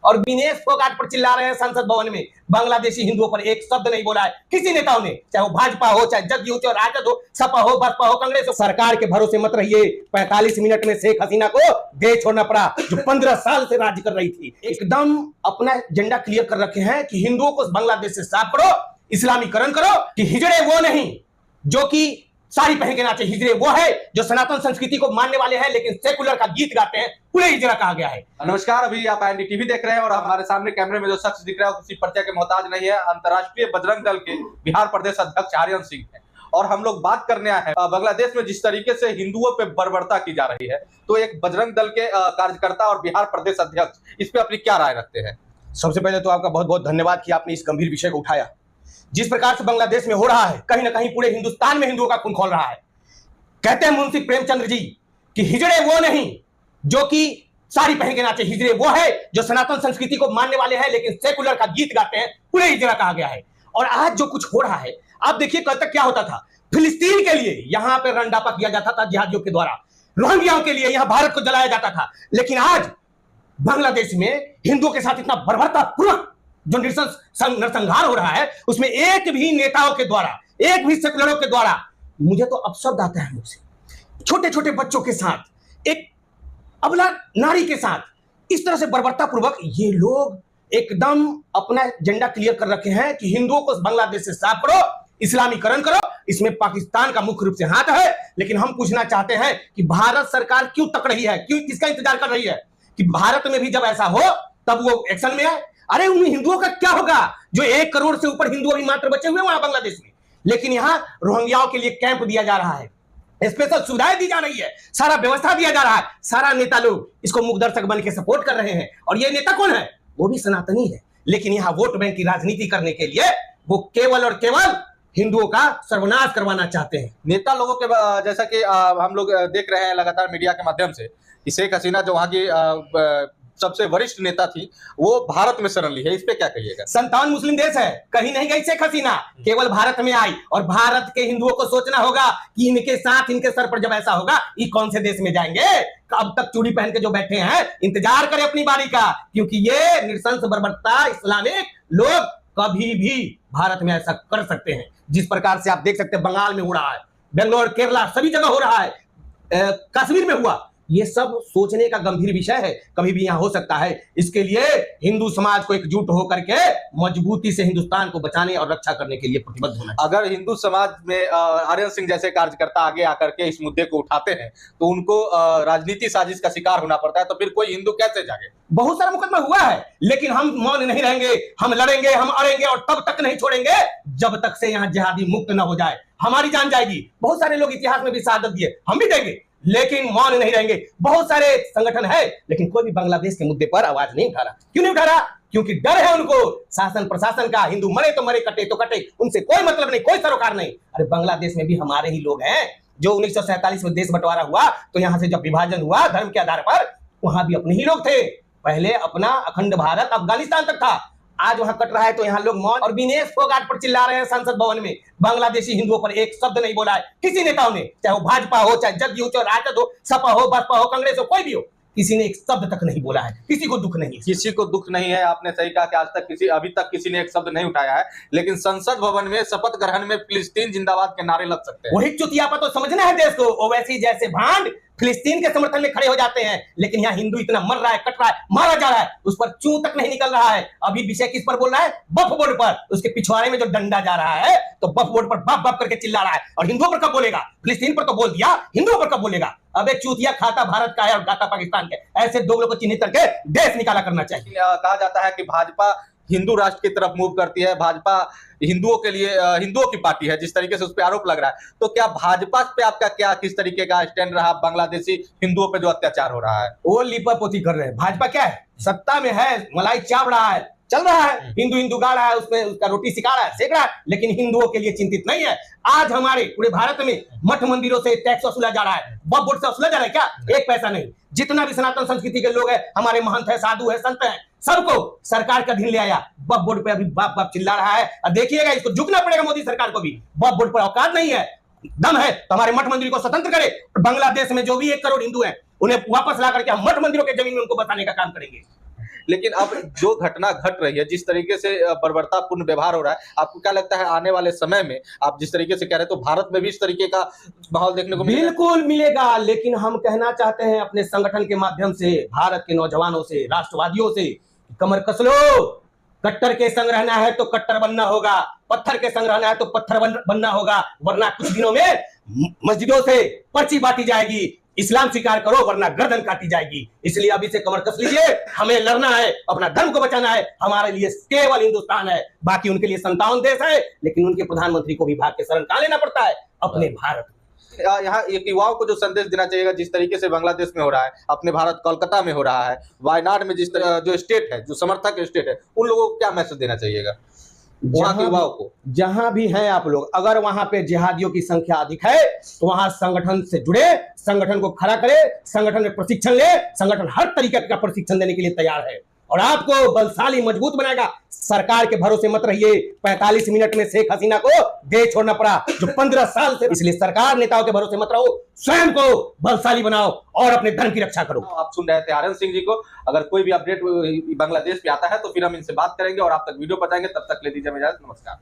और विनेश फोगाट पर चिल्ला रहे हैं संसद भवन में। बांग्लादेशी हिंदुओं पर एक शब्द नहीं बोला है किसी नेताओं ने, चाहे वो भाजपा हो, चाहे जदयू हो, राजद हो, सपा हो, बसपा हो, कांग्रेस हो। सरकार के भरोसे मत रहिए। 45 मिनट में शेख हसीना को देश छोड़ना पड़ा, जो 15 साल से राज कर रही थी। एकदम अपना एजेंडा क्लियर कर रखे हैं कि हिंदुओं को बांग्लादेश से साफ करो, इस्लामीकरण करो, कि हिजड़े वो नहीं जो कि साड़ी पहन के नाचे, हिजड़े वो है जो सनातन संस्कृति को मानने वाले हैं लेकिन सेकुलर का गीत गाते हैं, उन्हें हिजड़ा कहा गया है। नमस्कार, अभी आप एनडीटीवी देख रहे हैं और हमारे सामने कैमरे में जो शख्स दिख रहा है वो किसी परिचय के मोहताज नहीं है। अंतर्राष्ट्रीय बजरंग दल के बिहार प्रदेश अध्यक्ष आर्यन सिंह है और हम लोग बात करने आए हैं बांग्लादेश में जिस तरीके से हिंदुओं पे बर्बरता की जा रही है, तो एक बजरंग दल के कार्यकर्ता और बिहार प्रदेश अध्यक्ष इस पे अपनी क्या राय रखते हैं। सबसे पहले तो आपका बहुत बहुत धन्यवाद कि आपने इस गंभीर विषय को उठाया। जिस प्रकार से बांग्लादेश में हो रहा है, कहीं ना कहीं पूरे हिंदुस्तान में हिंदुओं का खून खौल रहा है। कहते हैं मुंशी प्रेमचंद्र जी कि हिजड़े वो नहीं जो कि साड़ी पहन के नाचे, हिजड़े वो है जो सनातन संस्कृति को मानने वाले हैं लेकिन सेकुलर का गीत गाते हैं, उन्हें हिजड़ा कहा गया है। और आज जो कुछ हो रहा है, आप देखिए कल तक क्या होता था। फिलिस्तीन के लिए यहां पर रंडापा किया जाता था जिहादियों के द्वारा, रोहिंग्याओं के लिए यहां भारत को जलाया जाता था। लेकिन आज बांग्लादेश में हिंदुओं के साथ इतना बर्बरतापूर्वक जो नरसंहार हो रहा है, उसमें एक भी नेताओं के द्वारा, एक भी सेकुलरों के द्वारा, मुझे तो अपशब्द आता है मुझसे, छोटे छोटे बच्चों के साथ, एक अबला नारी के साथ इस तरह से बर्बरतापूर्वक ये लोग एकदम अपना एजेंडा क्लियर कर रखे हैं कि हिंदुओं को बांग्लादेश से साफ करो, इस्लामीकरण करो। इसमें पाकिस्तान का मुख्य रूप से हाथ है। लेकिन हम पूछना चाहते हैं कि भारत सरकार क्यों तक रही है, क्यों, किसका इंतजार कर रही है कि भारत में भी जब ऐसा हो तब वो एक्शन में आए। अरे उन हिंदुओं का क्या होगा जो 1 करोड़ से ऊपर हिंदू अभी मात्र बचे हुए वहां बांग्लादेश में। लेकिन यहां रोहिंग्याओं के लिए कैंप दिया जा रहा है, स्पेशल सुविधाएं दी जा रही है, सारा व्यवस्था दिया जा रहा है। सारा नेता लोग इसको मुखदर्शक बन के सपोर्ट कर रहे हैं। और ये नेता कौन है? वो भी सनातनी है। लेकिन यहां वोट बैंक की राजनीति करने के लिए वो केवल और केवल हिंदुओं का सर्वनाश करवाना चाहते हैं। नेता लोगों के जैसा कि हम लोग देख रहे हैं लगातार मीडिया के माध्यम से, शेख हसीना जो वहां की सबसे वरिष्ठ नेता थी, वो भारत में शरण ली है, इस पे क्या कहिएगा? संतान मुस्लिम देश है, कहीं नहीं गई शेख हसीना, केवल भारत में आई। और भारत के हिंदुओं को सोचना होगा कि इनके साथ, इनके सर पर जब ऐसा होगा, ये कौन से देश में जाएंगे। अब तक चूड़ी पहन के जो बैठे हैं, इंतजार करें अपनी बारी का, क्योंकि ये नृशंस बर्बरता इस्लामिक लोग कभी भी भारत में ऐसा कर सकते हैं। जिस प्रकार से आप देख सकते हैं बंगाल में हो रहा है, बेंगलोर, केरला, सभी जगह हो रहा है, कश्मीर में हुआ। ये सब सोचने का गंभीर विषय है, कभी भी यहां हो सकता है। इसके लिए हिंदू समाज को एकजुट होकर के मजबूती से हिंदुस्तान को बचाने और रक्षा करने के लिए प्रतिबद्ध होना है। अगर हिंदू समाज में आर्यन सिंह जैसे कार्यकर्ता आगे आकर के इस मुद्दे को उठाते हैं तो उनको राजनीति साजिश का शिकार होना पड़ता है, तो फिर कोई हिंदू कैसे जागे? बहुत सारा मुकदमा हुआ है, लेकिन हम मौन नहीं रहेंगे, हम लड़ेंगे, हम अड़ेंगे और तब तक नहीं छोड़ेंगे जब तक से यहाँ जिहादी मुक्त न हो जाए। हमारी जान जाएगी। बहुत सारे लोग इतिहास में भी शहादत दिए, हम भी देंगे, लेकिन मौन नहीं रहेंगे। बहुत सारे संगठन है, लेकिन कोई भी बांग्लादेश के मुद्दे पर आवाज नहीं उठा रहा। क्यों नहीं उठा रहा? क्योंकि डर है उनको शासन प्रशासन का। हिंदू मरे तो मरे, कटे तो कटे, उनसे कोई मतलब नहीं, कोई सरोकार नहीं। अरे बांग्लादेश में भी हमारे ही लोग हैं। जो 1947 में देश बंटवारा हुआ, तो यहां से जब विभाजन हुआ धर्म के आधार पर, वहां भी अपने ही लोग थे। पहले अपना अखंड भारत अफगानिस्तान तक था, आज वहां कट रहा है तो यहाँ लोग मौन। और विनेश फोगाट पर चिल्ला रहे हैं संसद भवन में। बांग्लादेशी हिंदुओं पर एक शब्द नहीं बोला है किसी नेताओं ने, चाहे वो भाजपा हो, चाहे जदयू हो, चाहे राजद हो, सपा हो, बसपा हो, कांग्रेस हो, कोई भी हो, किसी ने एक शब्द तक नहीं बोला है। किसी को दुख नहीं है। किसी को दुख नहीं है। आपने सही कहा कि आज तक अभी तक किसी ने एक शब्द नहीं उठाया है, लेकिन संसद भवन में शपथ ग्रहण में फिलिस्तीन जिंदाबाद के नारे लग सकते हैं। वही चुतियापा तो समझना है देश को। ओवैसी जैसे भांड फिलिस्तीन के समर्थन में खड़े हो जाते हैं, लेकिन यहाँ हिंदू इतना मर रहा है, कट रहा है, मारा जा रहा है, उस पर चू तक नहीं निकल रहा है। अभी विषय किस पर बोल रहा है? बफ बोर्ड पर। उसके पिछवाड़े में जो डंडा जा रहा है, तो बफ बोर्ड पर बफ बफ करके चिल्ला रहा है। और हिंदुओं पर कब बोलेगा? फिलिस्तीन पर तो बोल दिया, हिंदुओं पर कब बोलेगा? अबे चूतिया, खाता भारत का है और खाता पाकिस्तान के। ऐसे दोगलों को चिन्हित करके देश निकाला करना चाहिए। कहा जाता है कि भाजपा हिंदू राष्ट्र की तरफ मूव करती है, भाजपा हिंदुओं के लिए हिंदुओं की पार्टी है, जिस तरीके से उस पर आरोप लग रहा है, तो क्या भाजपा पे आपका क्या किस तरीके का स्टैंड रहा बांग्लादेशी हिंदुओं पे जो अत्याचार हो रहा है? वो लिपापोती कर रहे हैं। भाजपा क्या है? सत्ता में है, मलाई चाप रहा है, चल रहा है, हिंदू हिंदू गा रहा है, उसमें उसका रोटी सिखा रहा है, सेक रहा है, लेकिन हिंदुओं के लिए चिंतित नहीं है। आज हमारे पूरे भारत में मठ मंदिरों से टैक्स वसूला जा रहा है, वक्फ बोर्ड से वसूला जा रहा है। क्या? एक पैसा नहीं। जितना भी सनातन संस्कृति के लोग हैं, हमारे महंत है, साधु है, संत है, सबको सरकार का अधीन ले आया। वक्फ बोर्ड पे अभी बाप बाप चिल्ला रहा है। और देखिएगा, इसको झुकना पड़ेगा मोदी सरकार को भी। वक्फ बोर्ड पर औकात नहीं है, दम है तो हमारे मठ मंदिर को स्वतंत्र करे। बांग्लादेश में जो भी 1 करोड़ हिंदू हैं, उन्हें वापस ला करके हम मठ मंदिरों के जमीन में उनको बसाने का काम करेंगे। लेकिन अब जो घटना घट रही है, जिस तरीके से बर्बरतापूर्ण व्यवहार हो रहा है, आपको क्या लगता है आने वाले समय में, आप जिस तरीके से कह रहे हैं, तो भारत में भी इस तरीके का माहौल देखने को मिलेगा? बिल्कुल मिलेगा, लेकिन हम कहना चाहते हैं अपने संगठन के माध्यम से भारत के नौजवानों से, राष्ट्रवादियों से, कमर कस लो। कट्टर के संग रहना है तो कट्टर बनना होगा, पत्थर के संग रहना है तो पत्थर बनना होगा, वरना कुछ दिनों में मस्जिदों से पर्ची बांटी जाएगी, इस्लाम स्वीकार करो वरना गर्दन काटी जाएगी। इसलिए अभी से कमर कस लीजिए, हमें लड़ना है, अपना धर्म को बचाना है। हमारे लिए केवल हिंदुस्तान है, बाकी उनके लिए 57 देश है, लेकिन उनके प्रधानमंत्री को भी भाग के शरण कहां लेना पड़ता है? अपने भारत में। यहाँ एक युवाओं को जो संदेश देना चाहिएगा, जिस तरीके से बांग्लादेश में हो रहा है, अपने भारत कोलकाता में हो रहा है, वायनाड में जिस तरह जो स्टेट है, जो समर्थक स्टेट है, उन लोगों को क्या मैसेज देना चाहिएगा वहां के युवाओं को? जहां भी हैं आप लोग, अगर वहां पे जिहादियों की संख्या अधिक है तो वहां संगठन से जुड़े, संगठन को खड़ा करे, संगठन में प्रशिक्षण ले। संगठन हर तरीके का प्रशिक्षण देने के लिए तैयार है और आपको बलशाली मजबूत बनाएगा। सरकार के भरोसे मत रहिए। 45 मिनट में शेख हसीना को देश छोड़ना पड़ा, जो 15 साल से। इसलिए सरकार नेताओं के भरोसे मत रहो, स्वयं को बलशाली बनाओ और अपने धर्म की रक्षा करो। आप सुन रहे थे आर्यन सिंह जी को। अगर कोई भी अपडेट बांग्लादेश पे आता है तो फिर हम इनसे बात करेंगे और आप तक वीडियो पहुंचाएंगे। तब तक ले दीजिए इजाजत। नमस्कार।